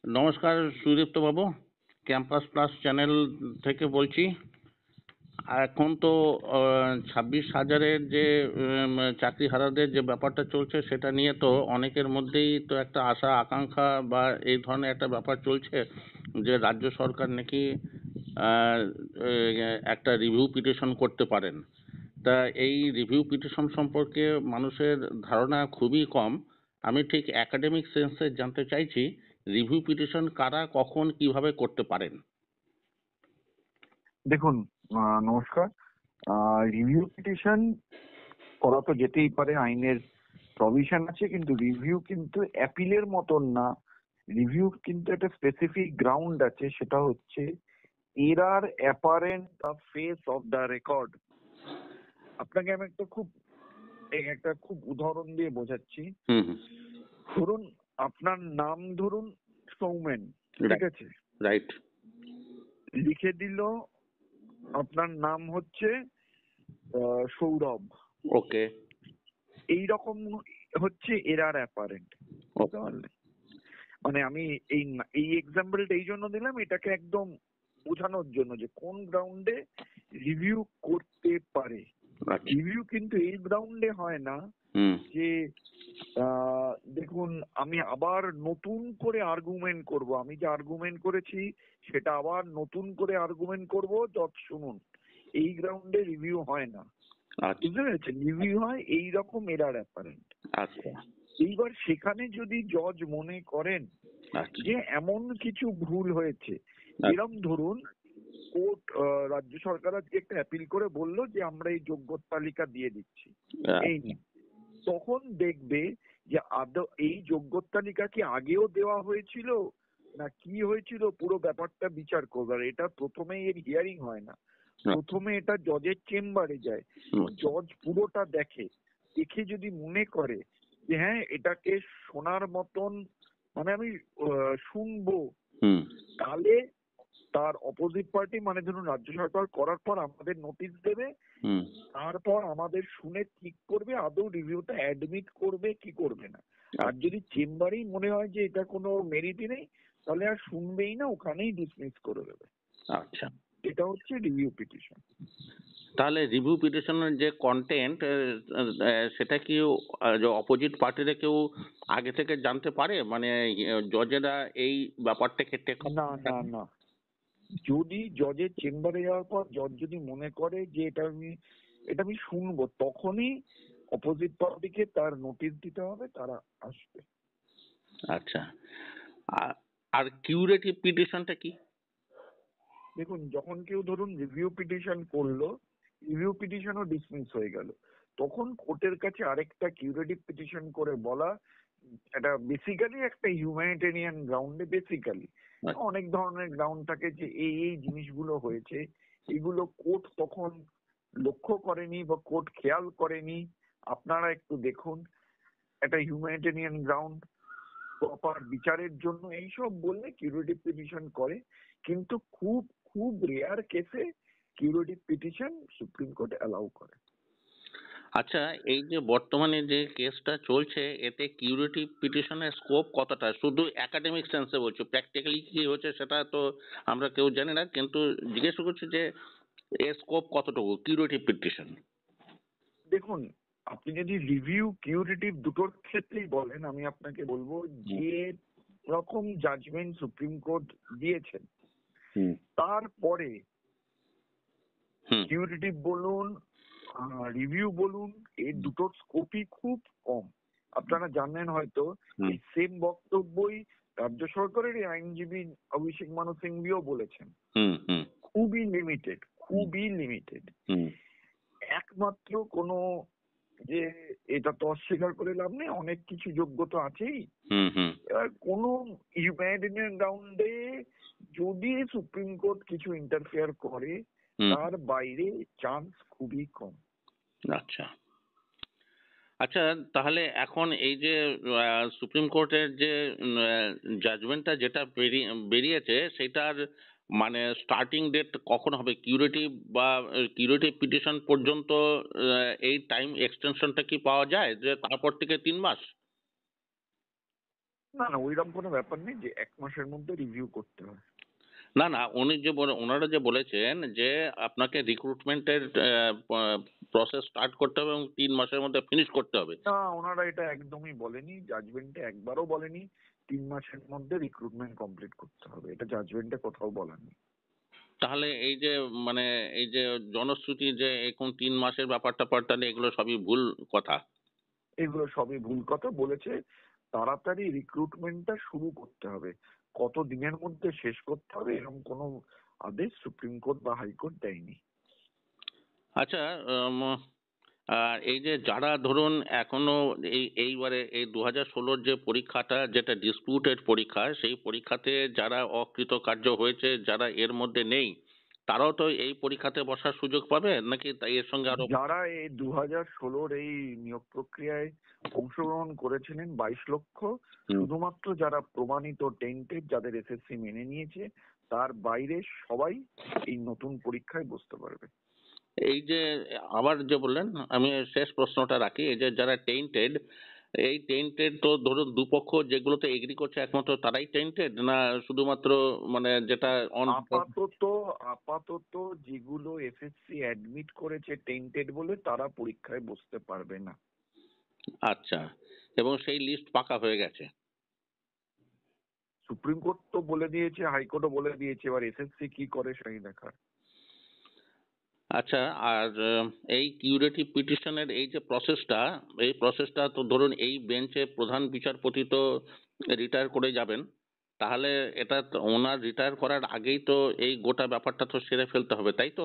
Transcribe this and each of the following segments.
নমস্কার সুদীপ্ত বাবু, campus plus channel থেকে বলছি। এখন তো 26,000-এর যে চাকরিহারাদের যে ব্যাপারটা চলছে সেটা নিয়ে তো অনেকের মধ্যেই তো একটা আশা আকাঙ্ক্ষা বা এই ধরনের একটা ব্যাপার চলছে যে রাজ্য সরকার নাকি আহ, একটা রিভিউ পিটিশন করতে পারেন। তা এই রিভিউ পিটিশন সম্পর্কে মানুষের ধারণা খুবই কম। আমি ঠিক একাডেমিক সেন্সে জানতে চাইছি, রিভিউ পিটিশন কারা কখন কিভাবে করতে পারেন? দেখুন, নমস্কার। রিভিউ পিটিশন করা তো যেতেই পারে, আইনের প্রভিশন আছে, কিন্তু রিভিউ কিন্তু অ্যাপিলের মতন না। রিভিউ কিন্তু একটা স্পেসিফিক গ্রাউন্ড আছে, সেটা হচ্ছে error apparent the face of the record. আপনাকে আমি একটা খুব উদাহরণ দিয়ে বোঝাচ্ছি। হুম, ধরুন, আপনার নাম ধরুন সৌমেন, ঠিক আছে? রাইট। লিখে দিল আপনার নাম হচ্ছে সৌরভ। ওকে। এইরকম হচ্ছে এরার অ্যাপারেন্ট, বুঝতে পারলেন? মানে আমি এই এই এক্সাম্পলটা এই জন্য দিলাম, এটাকে একদম বোঝানোর জন্য যে কোন গ্রাউন্ডে রিভিউ করতে পারে। রিভিউ কিন্তু এই গ্রাউন্ডে হয় না যে দেখুন, আমি আবার নতুন করে আর্গুমেন্ট করব, আমি যে আর্গুমেন্ট করেছি সেটা আবার নতুন করে আর্গুমেন্ট করব, শুনুন। এই গ্রাউন্ডে রিভিউ হয় না, বুঝতে পেরেছেন? রিভিউ হয় এইরকম এরার অ্যাপারেন্ট। এইবার সেখানে যদি জজ মনে করেন যে এমন কিছু ভুল হয়েছে, এরম ধরুন কোর্ট, রাজ্য সরকার আজকে একটা অ্যাপিল করে বললো যে আমরা এই যোগ্যতা তালিকা দিয়ে দিচ্ছি, এই নিয়ে, তখন দেখবে যে আদৌ এই যোগ্যতা তালিকা কি আগেও দেওয়া হয়েছিল না কি হয়েছিল, পুরো ব্যাপারটা বিচার করবে। আর এটা প্রথমেই এর হিয়ারিং হয় না, প্রথমে এটা জজের চেম্বারে যায়, জজ পুরোটা দেখে, দেখে যদি মনে করে যে হ্যাঁ এটাকে শোনার মতন, মানে আমি শুনবো, তাহলে তার অপোজিট পার্টি, মানে ধরুন রাজ্য সরকার করার পর আমাদের নোটিশ দেবে, তারপর আমাদের শুনে ঠিক করবে আদৌ রিভিউটা অ্যাডমিট করবে কি করবে না। আর যদি চেম্বারেই মনে হয় যে এটা কোনো মেরিটই নেই, তাহলে আর শুনবেই না, ওখানেই ডিসমিস করে দেবে। আচ্ছা, এটা হচ্ছে রিভিউ পিটিশন। তাহলে রিভিউ পিটিশনের যে কন্টেন্ট, সেটা কি অপোজিট পার্টিরা কেউ আগে থেকে জানতে পারে? মানে জজেরা এই ব্যাপারটাকে না না না, যদি জজের চেম্বারে যাওয়ার পর জজ যদি মনে করে যে এটা আমি শুনবো, তখনই অপোজিট পার্টিকে তার নোটিশ দিতে হবে, তারা আসবে। আচ্ছা, আর কিউরেটিভ পিটিশনটা কি? দেখুন, যখন কেউ ধরুন রিভিউ পিটিশন করলো, রিভিউ পিটিশনও ডিসমিস হয়ে গেল, তখন কোর্টের কাছে আরেকটা কিউরেটিভ পিটিশন করে বলা, এটা বেসিক্যালি একটা হিউম্যানিটেরিয়ান গ্রাউন্ডে, বেসিক্যালি অনেক ধরনের গ্রাউন্ড থাকে যে এই এই জিনিসগুলো হয়েছে, এগুলো কোর্ট তখন লক্ষ্য করেনি বা কোর্ট খেয়াল করেনি, আপনারা একটু দেখুন, একটা হিউম্যানিটেরিয়ান গ্রাউন্ড, প্রপার বিচারের জন্য, এইসব বললে কিউরেটিভ পিটিশন করে। কিন্তু খুব খুব রেয়ার কেসে curative petition supreme court allow করে। আচ্ছা, এই যে বর্তমানে যে কেসটা চলছে, এতে কিউরেটিভ পিটিশনের স্কোপ কতটা? শুধু একাডেমিক সেন্সে বলছো, প্র্যাকটিক্যালি কি হচ্ছে সেটা তো আমরা কেউ জানি না, কিন্তু জিজ্ঞেস করছি যে এর স্কোপ কতটুকু কিউরেটিভ পিটিশন? দেখুন, আপনি যদি রিভিউ কিউরেটিভ দুটোর ক্ষেত্রেই বলেন, আমি আপনাকে বলবো যে রকম জাজমেন্ট সুপ্রিম কোর্ট দিয়েছেন, তারপরে কিউরেটিভ বলুন রিভিউ বলুন, এই দুটোর স্কোপই খুব কম। আপনারা জানেন হয়তো, এই সেম বক্তব্যই রাজ্য সরকারের আইনজীবী অভিষেক মানু সিংভিও বলেছেন। খুবই লিমিটেড, খুবই লিমিটেড। একমাত্র কোনো, যে এটা তো অস্বীকার করে লাভ নেই, অনেক কিছু যোগ্যতা আছেই। এবার কোন হিউম্যানিটেরিয়ান গ্রাউন্ডে যদি সুপ্রিম কোর্ট কিছু ইন্টারফেয়ার করে, তার বাইরে চান্স খুবই কম। আচ্ছা, আচ্ছা, তাহলে এখন এই যে সুপ্রিম কোর্টের যে জাজমেন্টটা যেটা বেরিয়েছে, সেটার মানে স্টার্টিং ডেট কখন হবে? কিউরেটিভ বা কিউরেটিভ পিটিশন পর্যন্ত এই টাইম এক্সটেনশনটা কি পাওয়া যায়, যে তারপর থেকে 3 মাস? না না, ওইরকম কোনো ব্যাপার নেই যে 1 মাসের মধ্যে রিভিউ করতে হয়। না না, ওনারা যে বলেছেন যে আপনাকে রিক্রুটমেন্টের প্রসেস স্টার্ট করতে হবে এবং 3 মাসের মধ্যে ফিনিশ করতে হবে। না, ওনারা এটা একদমই বলেনি, জাজমেন্টে একবারও বলেনি 3 মাসের মধ্যে রিক্রুটমেন্ট কমপ্লিট করতে হবে, এটা জাজমেন্টে কোথাও বলেনি। তাহলে এই যে মানে এই যে জনশ্রুতি যে এখন 3 মাসের ব্যাপারটা তাহলে এগুলো সবই ভুল কথা। এগুলো সবই ভুল কথা বলেছে। তাড়াতাড়ি রিক্রুটমেন্টটা শুরু করতে হবে, কত দিনের মধ্যে শেষ করতে হবে এরকম কোনো আদেশ সুপ্রিম কোর্ট বা হাইকোর্ট দেয়নি। আচ্ছা, আর এই যে যারা ধরুন এখনো এইবারে এই 2016 যে পরীক্ষাটা যেটা ডিসপিউটেড পরীক্ষা, সেই পরীক্ষাতে যারা অকৃতকার্য হয়েছে, যারা এর মধ্যে নেই, তারাও তো এই পরীক্ষাতে বসার সুযোগ পাবে নাকি এর সঙ্গে আরো? যারা এই 2016 এই নিয়োগ প্রক্রিয়ায় অংশগ্রহণ করেছিলেন 22 লক্ষ, শুধুমাত্র যারা প্রমাণিত টেন্টেড, যাদের এসএসসি মেনে নিয়েছে, তার বাইরে সবাই এই নতুন পরীক্ষায় বসতে পারবে। এই যে আবার যে বললেন, আমি শেষ প্রশ্নটা রাখি, এই যে যারা টেন্টেড, এই টেন্টেড তো ধরুন দুপক্ষ যেগুলোতে এগ্রি করছে একমাত্র তারাই টেন্টেড, না শুধুমাত্র মানে যেটা আপাতত যেগুলো এসএসসি অ্যাডমিট করেছে টেন্টেড বলে, তারা পরীক্ষায় বসতে পারবে না। আচ্ছা, এবং সেই লিস্ট পাকা হয়ে গেছে? সুপ্রিম কোর্ট তো বলে দিয়েছে, হাইকোর্টও বলে দিয়েছে, এবার এসএসসি কি করে সেই দেখার। আচ্ছা, আর এই কিউরেটিভ পিটিশনের এই যে প্রসেসটা, এই প্রসেসটা তো ধরুন এই বেঞ্চে প্রধান বিচারপতি তো রিটায়ার করে যাবেন, তাহলে এটা ওনার রিটায়ার করার আগেই তো এই গোটা ব্যাপারটা তো সেরে ফেলতে হবে, তাই তো?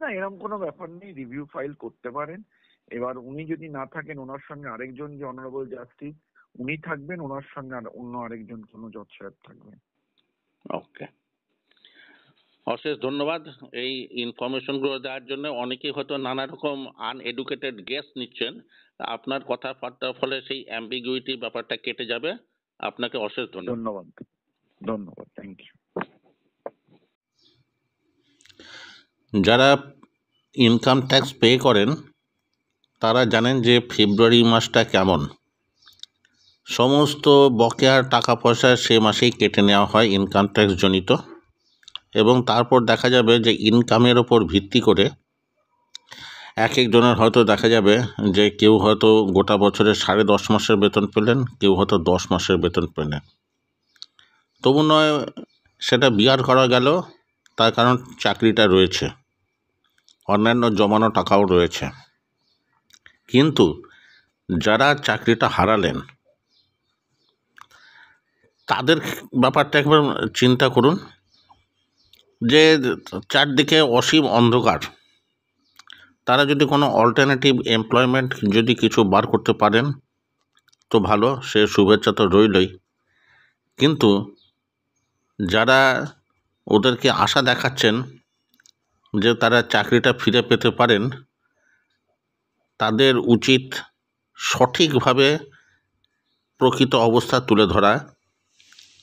না, এরকম কোনো ব্যাপার নেই, রিভিউ ফাইল করতে পারেন। এবার উনি যদি না থাকেন, ওনার সঙ্গে আরেকজন যে অনারেবল জাস্টিস উনি থাকবেন, ওনার সঙ্গে আর অন্য আরেকজন কোনো জজ সাহেব থাকবেন। ওকে, অশেষ ধন্যবাদ এই ইনফরমেশনগুলো দেওয়ার জন্য। অনেকেই হয়তো নানা রকম আনএডুকেটেড গেস নিচ্ছেন, আপনার কথাবার্তার ফলে সেই অ্যাম্বিগুইটি ব্যাপারটা কেটে যাবে। আপনাকে অশেষ ধন্যবাদ। ধন্যবাদ, ধন্যবাদ, থ্যাংক ইউ। যারা ইনকাম ট্যাক্স পে করেন তারা জানেন যে ফেব্রুয়ারি মাসটা কেমন। সমস্ত বকেয়ার টাকা পয়সা সে মাসেই কেটে নেওয়া হয় ইনকাম ট্যাক্স জনিত, এবং তারপর দেখা যাবে যে ইনকামের ওপর ভিত্তি করে এক একজনের হয়তো দেখা যাবে যে কেউ হয়তো গোটা বছরে 10.5 মাসের বেতন পেলেন, কেউ হয়তো 10 মাসের বেতন পেলেন। তবু নয় সেটা বিয়ার করা গেল, তার কারণ চাকরিটা রয়েছে, অন্যান্য জমানো টাকাও রয়েছে। কিন্তু যারা চাকরিটা হারালেন তাদের ব্যাপারটা একবার চিন্তা করুন, যে চারদিকে অসীম অন্ধকার, তারা যদি কোনো অল্টারনেটিভ এমপ্লয়মেন্ট যদি কিছু বার করতে পারেন তো ভালো, সে শুভেচ্ছা তো রইলই। কিন্তু যারা ওদেরকে আশা দেখাচ্ছেন যে তারা চাকরিটা ফিরে পেতে পারেন, তাদের উচিত সঠিকভাবে প্রকৃত অবস্থা তুলে ধরা,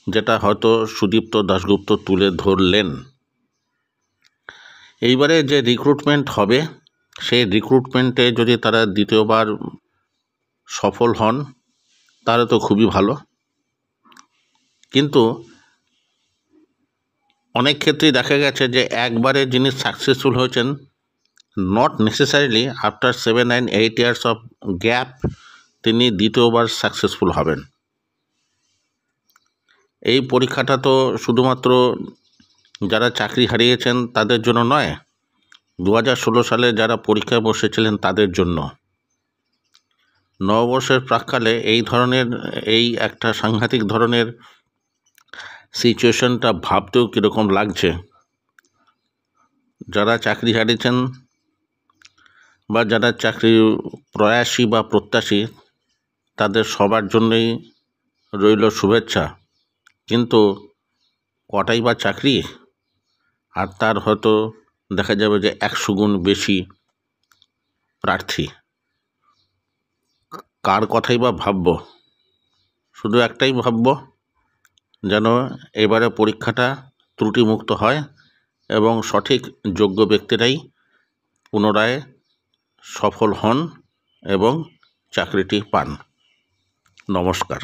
যেটা হয়তো সুদীপ্ত দাশগুপ্ত তুলে ধরলেন। এইবারে যে রিক্রুটমেন্ট হবে, সেই রিক্রুটমেন্টে যদি তারা দ্বিতীয়বার সফল হন তাহলে তো খুবই ভালো। কিন্তু অনেক ক্ষেত্রেই দেখা গেছে যে একবারে যিনি সাকসেসফুল হয়েছেন, not necessarily after 7, 9, 8 years of gap তিনি দ্বিতীয়বার সাকসেসফুল হবেন। এই পরীক্ষাটা তো শুধুমাত্র যারা চাকরি হারিয়েছেন তাদের জন্য নয়, 2016 সালে যারা পরীক্ষায় বসেছিলেন তাদের জন্য। নববর্ষের প্রাক্কালে এই একটা সাংঘাতিক ধরনের সিচুয়েশনটা ভাবতেও কীরকম লাগছে। যারা চাকরি হারিয়েছেন বা যারা চাকরি প্রয়াসী বা প্রত্যাশী, তাদের সবার জন্যই রইল শুভেচ্ছা। কিন্তু কটাই বা চাকরি, আর তার হয়তো দেখা যাবে যে 100 গুণ বেশি প্রার্থী। কার কথাই বা ভাববো? শুধু একটাই ভাববো, যেন এবারে পরীক্ষাটা ত্রুটিমুক্ত হয় এবং সঠিক যোগ্য ব্যক্তিরাই পুনরায় সফল হন এবং চাকরিটি পান। নমস্কার।